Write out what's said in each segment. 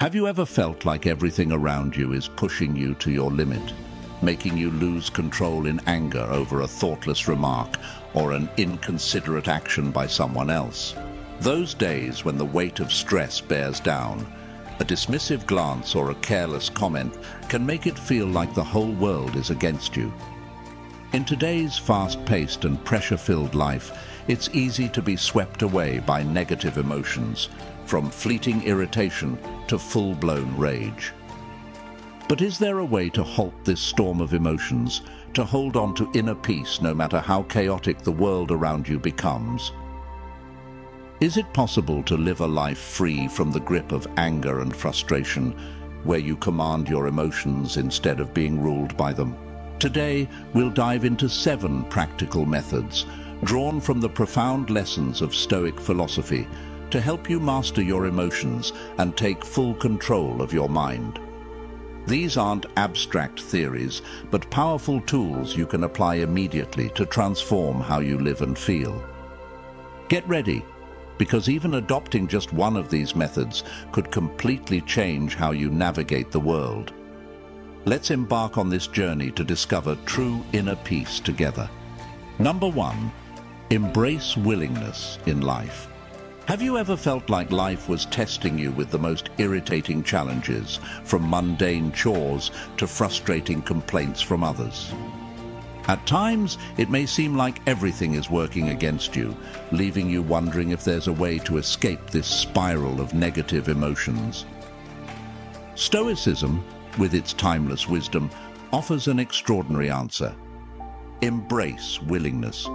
Have you ever felt like everything around you is pushing you to your limit, making you lose control in anger over a thoughtless remark or an inconsiderate action by someone else? Those days when the weight of stress bears down, a dismissive glance or a careless comment can make it feel like the whole world is against you. In today's fast-paced and pressure-filled life, it's easy to be swept away by negative emotions, from fleeting irritation to full-blown rage. But is there a way to halt this storm of emotions, to hold on to inner peace no matter how chaotic the world around you becomes? Is it possible to live a life free from the grip of anger and frustration, where you command your emotions instead of being ruled by them? Today, we'll dive into 7 practical methods, drawn from the profound lessons of Stoic philosophy, to help you master your emotions and take full control of your mind. These aren't abstract theories, but powerful tools you can apply immediately to transform how you live and feel. Get ready, because even adopting just one of these methods could completely change how you navigate the world. Let's embark on this journey to discover true inner peace together. Number 1, embrace willingness in life. Have you ever felt like life was testing you with the most irritating challenges, from mundane chores to frustrating complaints from others? At times, it may seem like everything is working against you, leaving you wondering if there's a way to escape this spiral of negative emotions. Stoicism, with its timeless wisdom, offers an extraordinary answer. Embrace willingness.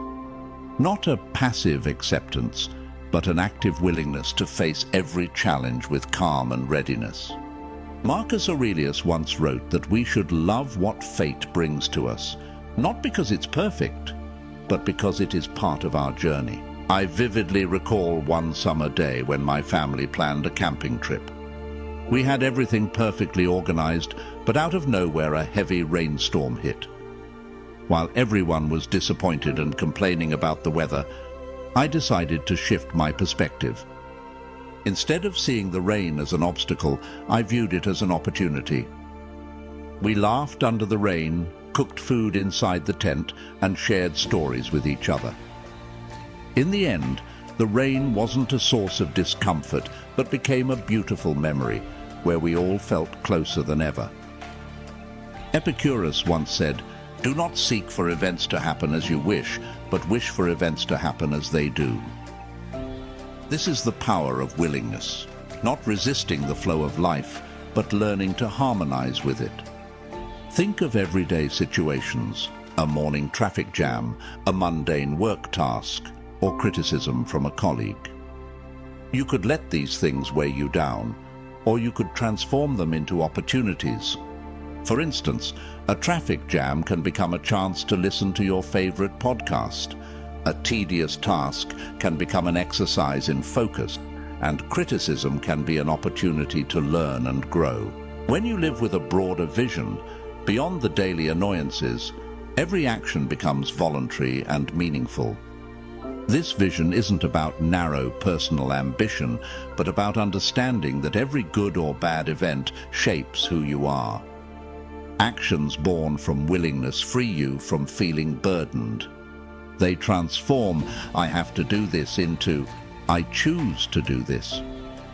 Not a passive acceptance, but an active willingness to face every challenge with calm and readiness. Marcus Aurelius once wrote that we should love what fate brings to us, not because it's perfect, but because it is part of our journey. I vividly recall one summer day when my family planned a camping trip. We had everything perfectly organized, but out of nowhere a heavy rainstorm hit. While everyone was disappointed and complaining about the weather, I decided to shift my perspective. Instead of seeing the rain as an obstacle, I viewed it as an opportunity. We laughed under the rain, cooked food inside the tent, and shared stories with each other. In the end, the rain wasn't a source of discomfort, but became a beautiful memory, where we all felt closer than ever. Epicurus once said, "Do not seek for events to happen as you wish, but wish for events to happen as they do." This is the power of willingness, not resisting the flow of life, but learning to harmonize with it. Think of everyday situations, a morning traffic jam, a mundane work task, or criticism from a colleague. You could let these things weigh you down, or you could transform them into opportunities. For instance, a traffic jam can become a chance to listen to your favorite podcast. A tedious task can become an exercise in focus, and criticism can be an opportunity to learn and grow. When you live with a broader vision, beyond the daily annoyances, every action becomes voluntary and meaningful. This vision isn't about narrow personal ambition, but about understanding that every good or bad event shapes who you are. Actions born from willingness free you from feeling burdened. They transform "I have to do this" into "I choose to do this,"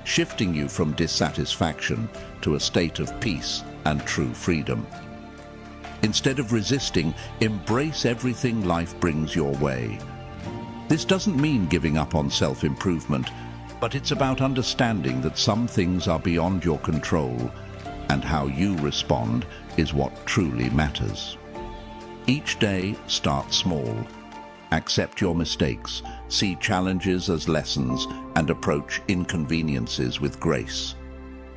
shifting you from dissatisfaction to a state of peace and true freedom. Instead of resisting, embrace everything life brings your way. This doesn't mean giving up on self-improvement, but it's about understanding that some things are beyond your control, and how you respond is what truly matters. Each day, start small. Accept your mistakes, see challenges as lessons, and approach inconveniences with grace.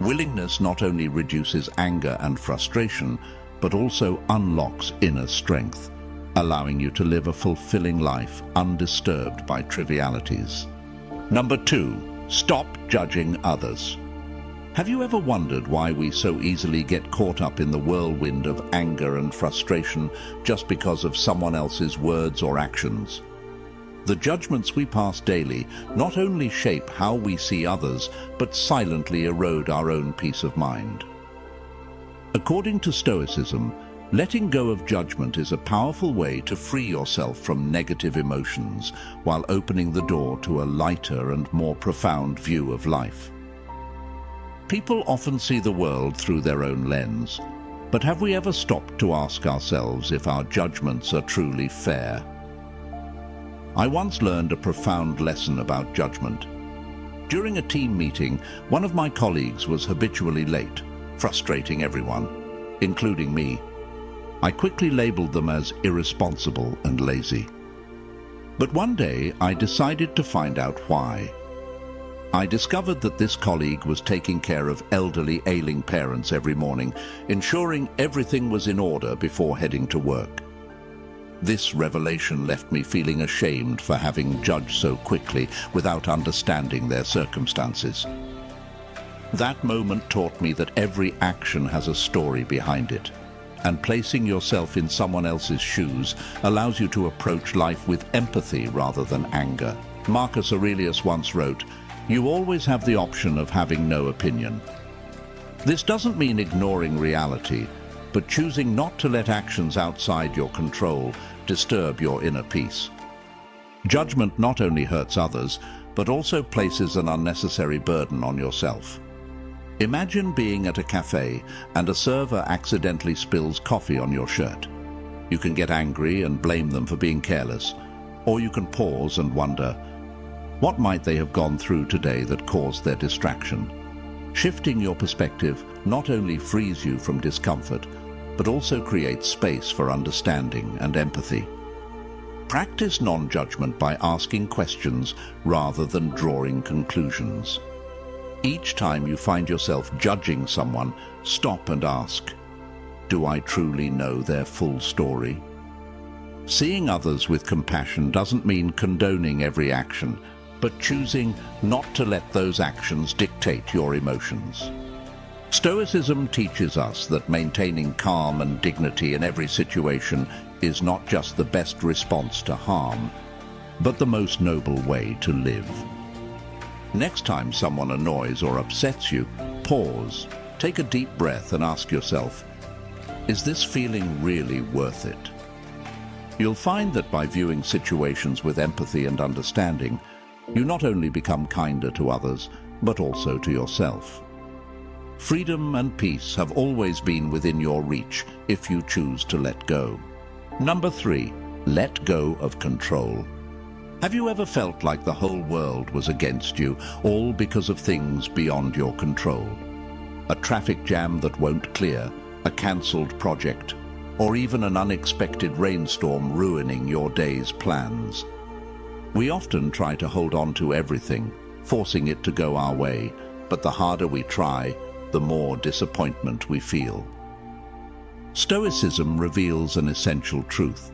Willingness not only reduces anger and frustration, but also unlocks inner strength, allowing you to live a fulfilling life undisturbed by trivialities. Number 2, stop judging others. Have you ever wondered why we so easily get caught up in the whirlwind of anger and frustration just because of someone else's words or actions? The judgments we pass daily not only shape how we see others, but silently erode our own peace of mind. According to Stoicism, letting go of judgment is a powerful way to free yourself from negative emotions while opening the door to a lighter and more profound view of life. People often see the world through their own lens, but have we ever stopped to ask ourselves if our judgments are truly fair? I once learned a profound lesson about judgment. During a team meeting, one of my colleagues was habitually late, frustrating everyone, including me. I quickly labeled them as irresponsible and lazy. But one day, I decided to find out why. I discovered that this colleague was taking care of elderly, ailing parents every morning, ensuring everything was in order before heading to work. This revelation left me feeling ashamed for having judged so quickly without understanding their circumstances. That moment taught me that every action has a story behind it, and placing yourself in someone else's shoes allows you to approach life with empathy rather than anger. Marcus Aurelius once wrote, "You always have the option of having no opinion." This doesn't mean ignoring reality, but choosing not to let actions outside your control disturb your inner peace. Judgment not only hurts others, but also places an unnecessary burden on yourself. Imagine being at a cafe and a server accidentally spills coffee on your shirt. You can get angry and blame them for being careless, or you can pause and wonder, what might they have gone through today that caused their distraction? Shifting your perspective not only frees you from discomfort, but also creates space for understanding and empathy. Practice non-judgment by asking questions rather than drawing conclusions. Each time you find yourself judging someone, stop and ask, do I truly know their full story? Seeing others with compassion doesn't mean condoning every action, but choosing not to let those actions dictate your emotions. Stoicism teaches us that maintaining calm and dignity in every situation is not just the best response to harm, but the most noble way to live. Next time someone annoys or upsets you, pause, take a deep breath and ask yourself, is this feeling really worth it? You'll find that by viewing situations with empathy and understanding, you not only become kinder to others, but also to yourself. Freedom and peace have always been within your reach if you choose to let go. Number 3, let go of control. Have you ever felt like the whole world was against you, all because of things beyond your control? A traffic jam that won't clear, a cancelled project, or even an unexpected rainstorm ruining your day's plans. We often try to hold on to everything, forcing it to go our way, but the harder we try, the more disappointment we feel. Stoicism reveals an essential truth.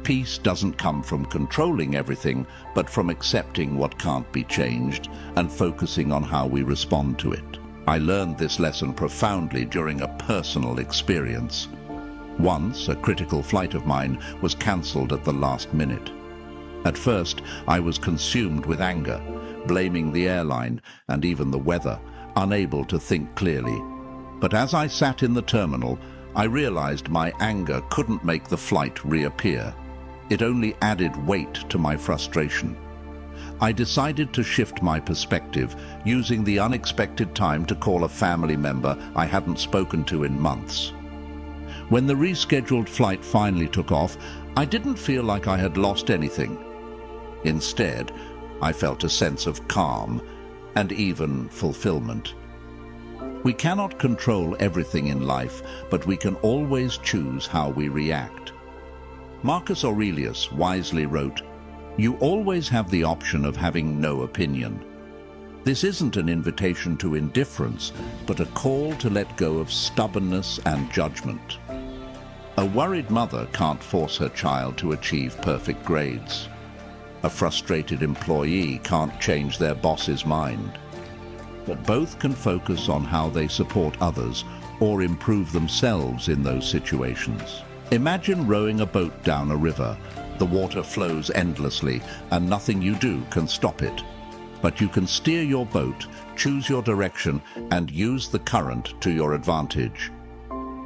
Peace doesn't come from controlling everything, but from accepting what can't be changed and focusing on how we respond to it. I learned this lesson profoundly during a personal experience. Once, a critical flight of mine was cancelled at the last minute. At first, I was consumed with anger, blaming the airline and even the weather, unable to think clearly. But as I sat in the terminal, I realized my anger couldn't make the flight reappear. It only added weight to my frustration. I decided to shift my perspective, using the unexpected time to call a family member I hadn't spoken to in months. When the rescheduled flight finally took off, I didn't feel like I had lost anything. Instead, I felt a sense of calm and even fulfillment. We cannot control everything in life, but we can always choose how we react. Marcus Aurelius wisely wrote, "You always have the option of having no opinion." This isn't an invitation to indifference, but a call to let go of stubbornness and judgment. A worried mother can't force her child to achieve perfect grades. A frustrated employee can't change their boss's mind. But both can focus on how they support others or improve themselves in those situations. Imagine rowing a boat down a river, The water flows endlessly, and nothing you do can stop it. But you can steer your boat, choose your direction, and use the current to your advantage.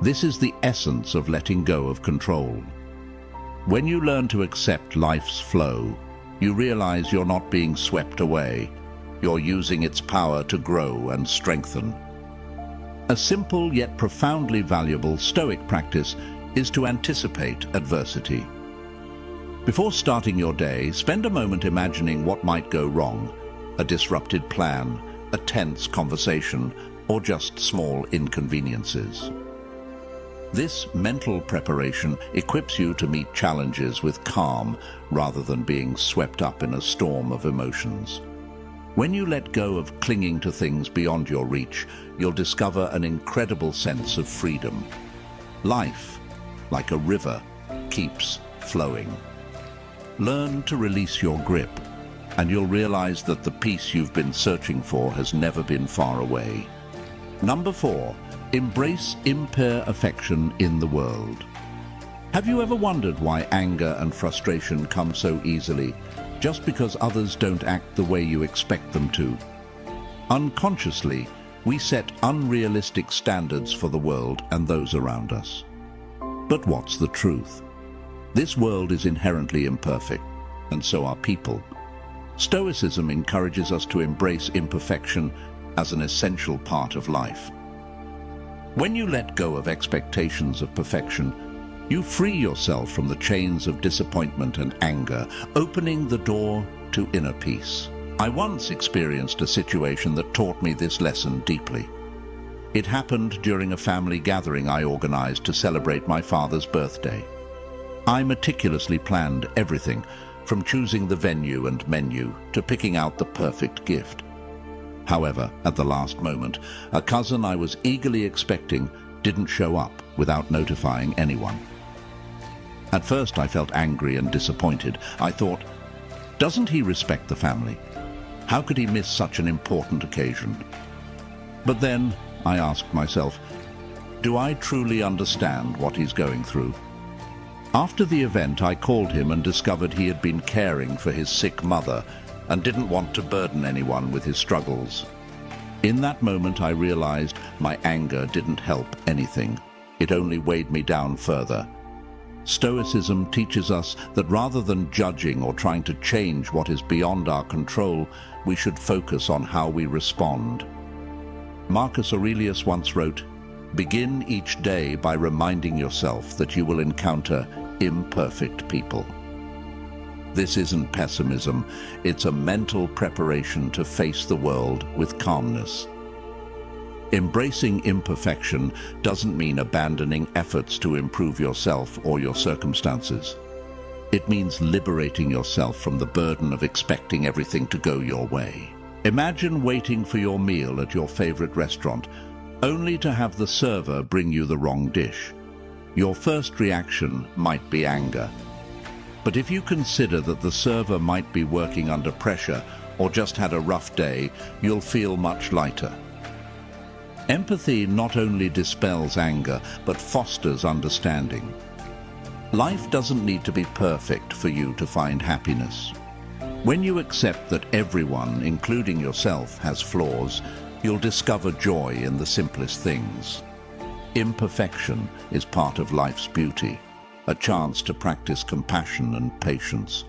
This is the essence of letting go of control. When you learn to accept life's flow, you realize you're not being swept away. You're using its power to grow and strengthen. A simple yet profoundly valuable Stoic practice is to anticipate adversity. Before starting your day, spend a moment imagining what might go wrong: a disrupted plan, a tense conversation, or just small inconveniences. This mental preparation equips you to meet challenges with calm rather than being swept up in a storm of emotions. When you let go of clinging to things beyond your reach, you'll discover an incredible sense of freedom. Life, like a river, keeps flowing. Learn to release your grip, and you'll realize that the peace you've been searching for has never been far away. Number 4, embrace imperfection in the world. Have you ever wondered why anger and frustration come so easily, just because others don't act the way you expect them to? Unconsciously, we set unrealistic standards for the world and those around us. But what's the truth? This world is inherently imperfect, and so are people. Stoicism encourages us to embrace imperfection as an essential part of life. When you let go of expectations of perfection, you free yourself from the chains of disappointment and anger, opening the door to inner peace. I once experienced a situation that taught me this lesson deeply. It happened during a family gathering I organized to celebrate my father's birthday. I meticulously planned everything, from choosing the venue and menu to picking out the perfect gift. However, at the last moment, a cousin I was eagerly expecting didn't show up without notifying anyone. At first I felt angry and disappointed. I thought, doesn't he respect the family? How could he miss such an important occasion? But then I asked myself, do I truly understand what he's going through? After the event, I called him and discovered he had been caring for his sick mother and didn't want to burden anyone with his struggles. In that moment, I realized my anger didn't help anything. It only weighed me down further. Stoicism teaches us that rather than judging or trying to change what is beyond our control, we should focus on how we respond. Marcus Aurelius once wrote, "Begin each day by reminding yourself that you will encounter imperfect people." This isn't pessimism, it's a mental preparation to face the world with calmness. Embracing imperfection doesn't mean abandoning efforts to improve yourself or your circumstances. It means liberating yourself from the burden of expecting everything to go your way. Imagine waiting for your meal at your favorite restaurant, only to have the server bring you the wrong dish. Your first reaction might be anger. But if you consider that the server might be working under pressure or just had a rough day, you'll feel much lighter. Empathy not only dispels anger, but fosters understanding. Life doesn't need to be perfect for you to find happiness. When you accept that everyone, including yourself, has flaws, you'll discover joy in the simplest things. Imperfection is part of life's beauty, a chance to practice compassion and patience.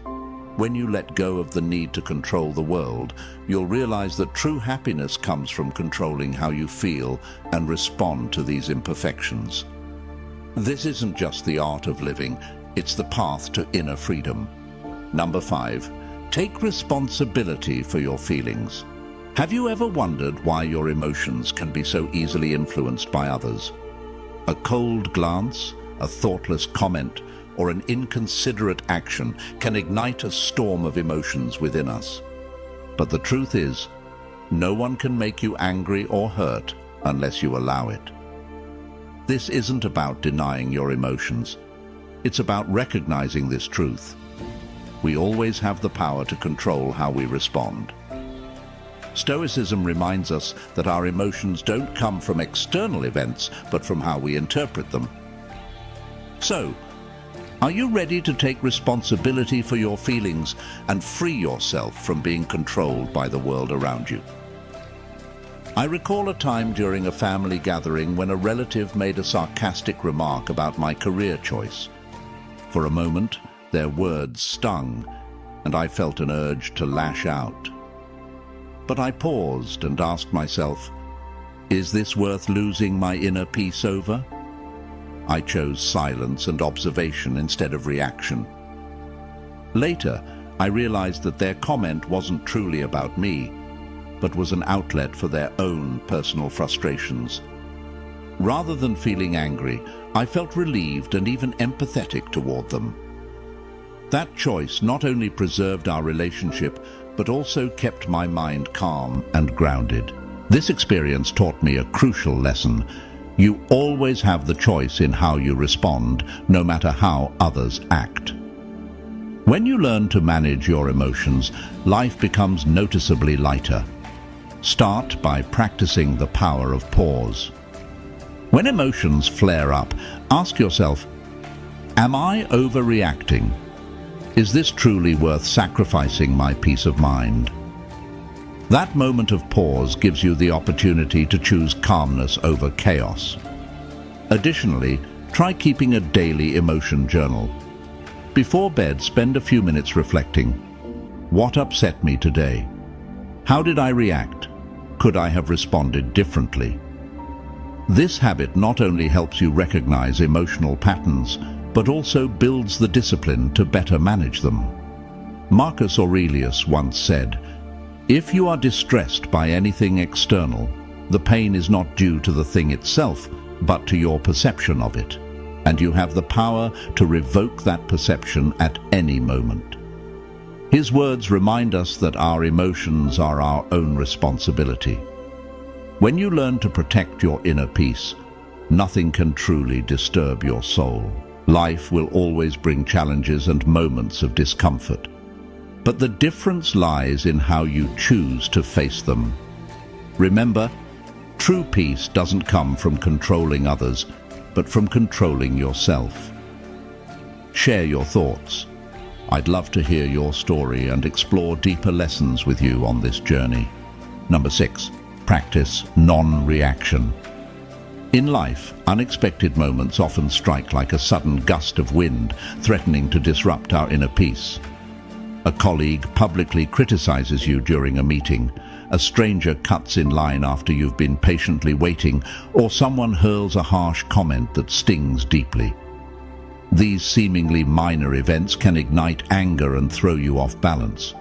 When you let go of the need to control the world, you'll realize that true happiness comes from controlling how you feel and respond to these imperfections. This isn't just the art of living, it's the path to inner freedom. Number 5, take responsibility for your feelings. Have you ever wondered why your emotions can be so easily influenced by others? A cold glance, a thoughtless comment, or an inconsiderate action can ignite a storm of emotions within us. But the truth is, no one can make you angry or hurt unless you allow it. This isn't about denying your emotions. It's about recognizing this truth. We always have the power to control how we respond. Stoicism reminds us that our emotions don't come from external events, but from how we interpret them. So, Are you ready to take responsibility for your feelings and free yourself from being controlled by the world around you? I recall a time during a family gathering when a relative made a sarcastic remark about my career choice. For a moment, their words stung, and I felt an urge to lash out. But I paused and asked myself, is this worth losing my inner peace over? I chose silence and observation instead of reaction. Later, I realized that their comment wasn't truly about me, but was an outlet for their own personal frustrations. Rather than feeling angry, I felt relieved and even empathetic toward them. That choice not only preserved our relationship, but also kept my mind calm and grounded. This experience taught me a crucial lesson. You always have the choice in how you respond, no matter how others act. When you learn to manage your emotions, life becomes noticeably lighter. Start by practicing the power of pause. When emotions flare up, ask yourself, am I overreacting? Is this truly worth sacrificing my peace of mind? That moment of pause gives you the opportunity to choose calmness over chaos. Additionally, try keeping a daily emotion journal. Before bed, spend a few minutes reflecting. What upset me today? How did I react? Could I have responded differently? This habit not only helps you recognize emotional patterns, but also builds the discipline to better manage them. Marcus Aurelius once said, if you are distressed by anything external, the pain is not due to the thing itself, but to your perception of it, and you have the power to revoke that perception at any moment. His words remind us that our emotions are our own responsibility. When you learn to protect your inner peace, nothing can truly disturb your soul. Life will always bring challenges and moments of discomfort. But the difference lies in how you choose to face them. Remember, true peace doesn't come from controlling others, but from controlling yourself. Share your thoughts. I'd love to hear your story and explore deeper lessons with you on this journey. Number 6, practice non-reaction. In life, unexpected moments often strike like a sudden gust of wind, threatening to disrupt our inner peace. A colleague publicly criticizes you during a meeting, a stranger cuts in line after you've been patiently waiting, or someone hurls a harsh comment that stings deeply. These seemingly minor events can ignite anger and throw you off balance.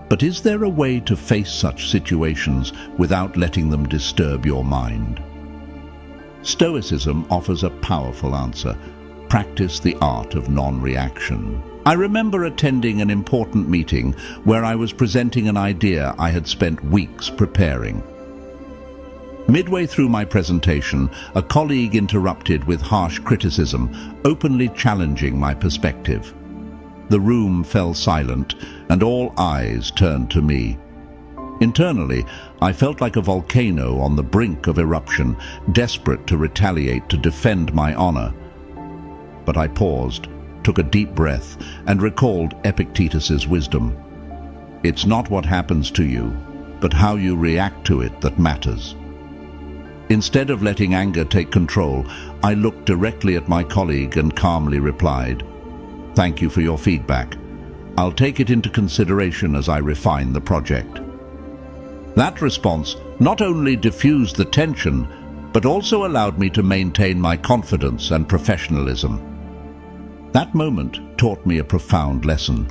But is there a way to face such situations without letting them disturb your mind? Stoicism offers a powerful answer. Practice the art of non-reaction. I remember attending an important meeting where I was presenting an idea I had spent weeks preparing. Midway through my presentation, a colleague interrupted with harsh criticism, openly challenging my perspective. The room fell silent, and all eyes turned to me. Internally, I felt like a volcano on the brink of eruption, desperate to retaliate to defend my honor. But I paused, took a deep breath, and recalled Epictetus's wisdom. It's not what happens to you, but how you react to it that matters. Instead of letting anger take control, I looked directly at my colleague and calmly replied, "Thank you for your feedback. I'll take it into consideration as I refine the project." That response not only diffused the tension, but also allowed me to maintain my confidence and professionalism. That moment taught me a profound lesson.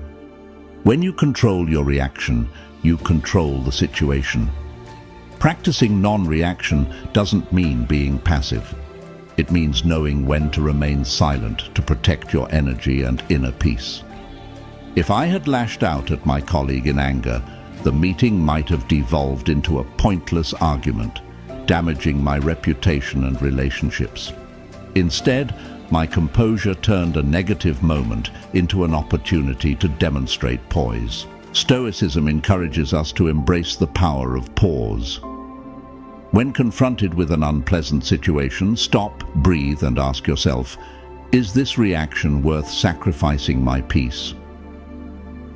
When you control your reaction, you control the situation. Practicing non-reaction doesn't mean being passive. It means knowing when to remain silent to protect your energy and inner peace. If I had lashed out at my colleague in anger, the meeting might have devolved into a pointless argument, damaging my reputation and relationships. Instead, my composure turned a negative moment into an opportunity to demonstrate poise. Stoicism encourages us to embrace the power of pause. When confronted with an unpleasant situation, stop, breathe, and ask yourself, Is this reaction worth sacrificing my peace?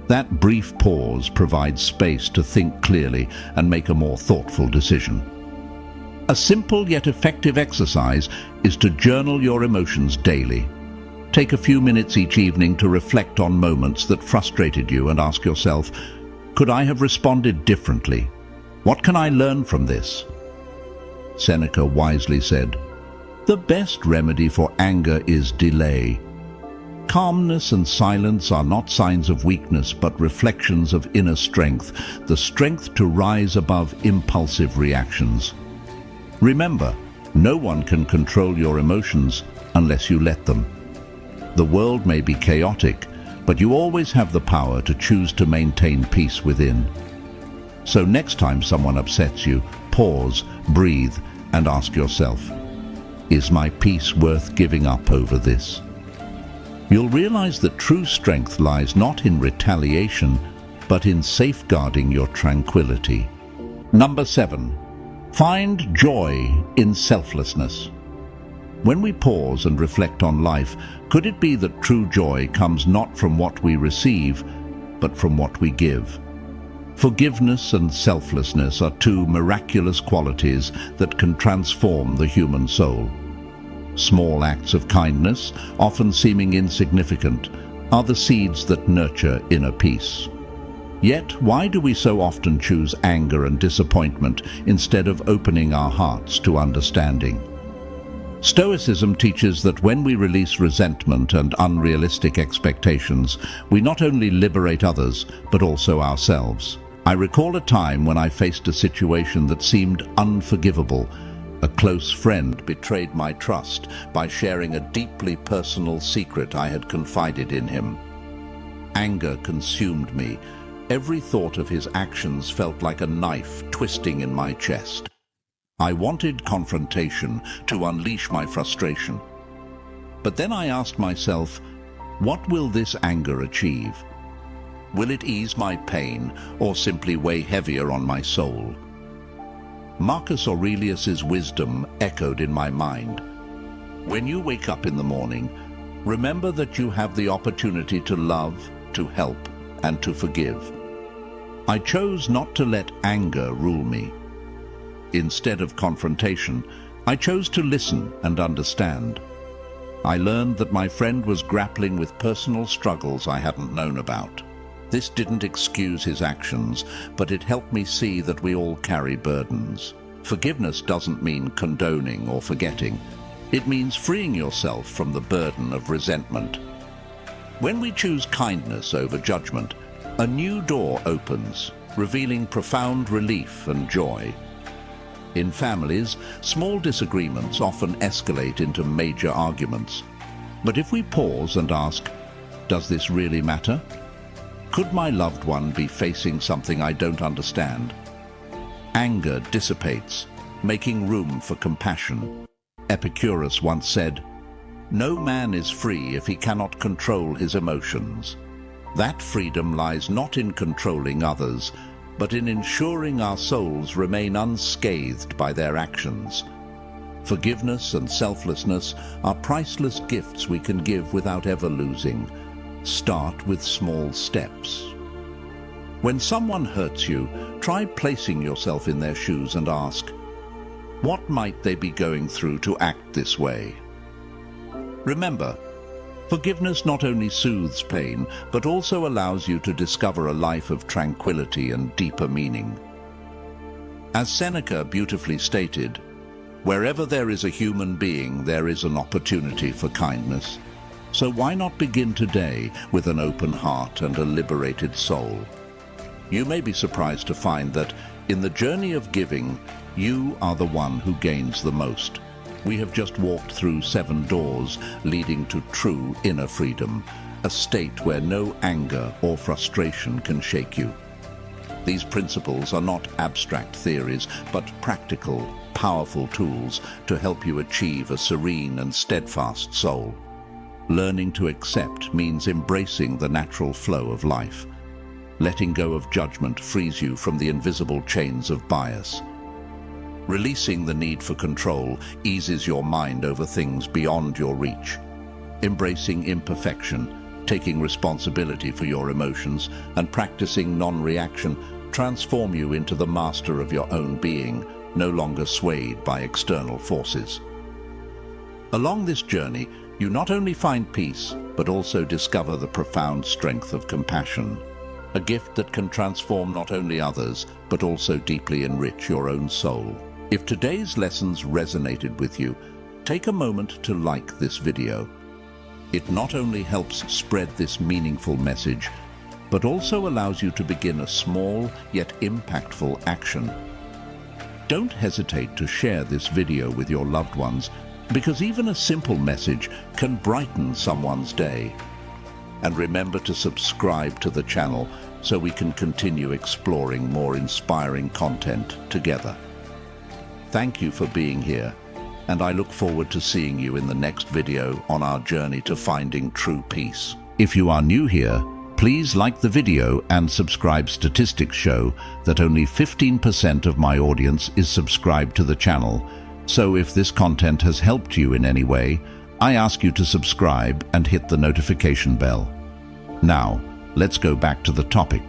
That brief pause provides space to think clearly and make a more thoughtful decision. A simple yet effective exercise is to journal your emotions daily. Take a few minutes each evening to reflect on moments that frustrated you and ask yourself, could I have responded differently? What can I learn from this? Seneca wisely said, "The best remedy for anger is delay." Calmness and silence are not signs of weakness, but reflections of inner strength, the strength to rise above impulsive reactions. Remember, no one can control your emotions unless you let them. The world may be chaotic, but you always have the power to choose to maintain peace within. So next time someone upsets you, pause, breathe, and ask yourself, is my peace worth giving up over this? You'll realize that true strength lies not in retaliation, but in safeguarding your tranquility. Number 7. Find joy in selflessness. When we pause and reflect on life, could it be that true joy comes not from what we receive, but from what we give? Forgiveness and selflessness are two miraculous qualities that can transform the human soul. Small acts of kindness, often seeming insignificant, are the seeds that nurture inner peace. Yet, why do we so often choose anger and disappointment instead of opening our hearts to understanding? Stoicism teaches that when we release resentment and unrealistic expectations, we not only liberate others, but also ourselves. I recall a time when I faced a situation that seemed unforgivable. A close friend betrayed my trust by sharing a deeply personal secret I had confided in him. Anger consumed me. Every thought of his actions felt like a knife twisting in my chest. I wanted confrontation to unleash my frustration. But then I asked myself, what will this anger achieve? Will it ease my pain or simply weigh heavier on my soul? Marcus Aurelius's wisdom echoed in my mind. When you wake up in the morning, remember that you have the opportunity to love, to help, and to forgive. I chose not to let anger rule me. Instead of confrontation, I chose to listen and understand. I learned that my friend was grappling with personal struggles I hadn't known about. This didn't excuse his actions, but it helped me see that we all carry burdens. Forgiveness doesn't mean condoning or forgetting. It means freeing yourself from the burden of resentment. When we choose kindness over judgment, a new door opens, revealing profound relief and joy. In families, small disagreements often escalate into major arguments. But if we pause and ask, does this really matter? Could my loved one be facing something I don't understand? Anger dissipates, making room for compassion. Epicurus once said, "No man is free if he cannot control his emotions." That freedom lies not in controlling others, but in ensuring our souls remain unscathed by their actions. Forgiveness and selflessness are priceless gifts we can give without ever losing. Start with small steps. When someone hurts you, try placing yourself in their shoes and ask, what might they be going through to act this way? Remember, forgiveness not only soothes pain, but also allows you to discover a life of tranquility and deeper meaning. As Seneca beautifully stated, wherever there is a human being, there is an opportunity for kindness. So why not begin today with an open heart and a liberated soul? You may be surprised to find that in the journey of giving, you are the one who gains the most. We have just walked through 7 doors leading to true inner freedom, a state where no anger or frustration can shake you. These principles are not abstract theories, but practical, powerful tools to help you achieve a serene and steadfast soul. Learning to accept means embracing the natural flow of life. Letting go of judgment frees you from the invisible chains of bias. Releasing the need for control eases your mind over things beyond your reach. Embracing imperfection, taking responsibility for your emotions, and practicing non-reaction transform you into the master of your own being, no longer swayed by external forces. Along this journey, you not only find peace, but also discover the profound strength of compassion, a gift that can transform not only others, but also deeply enrich your own soul. If today's lessons resonated with you, take a moment to like this video. It not only helps spread this meaningful message, but also allows you to begin a small yet impactful action. Don't hesitate to share this video with your loved ones, because even a simple message can brighten someone's day. And remember to subscribe to the channel so we can continue exploring more inspiring content together. Thank you for being here, and I look forward to seeing you in the next video on our journey to finding true peace. If you are new here, please like the video and subscribe. Statistics show that only 15% of my audience is subscribed to the channel. So if this content has helped you in any way, I ask you to subscribe and hit the notification bell. Now, let's go back to the topic.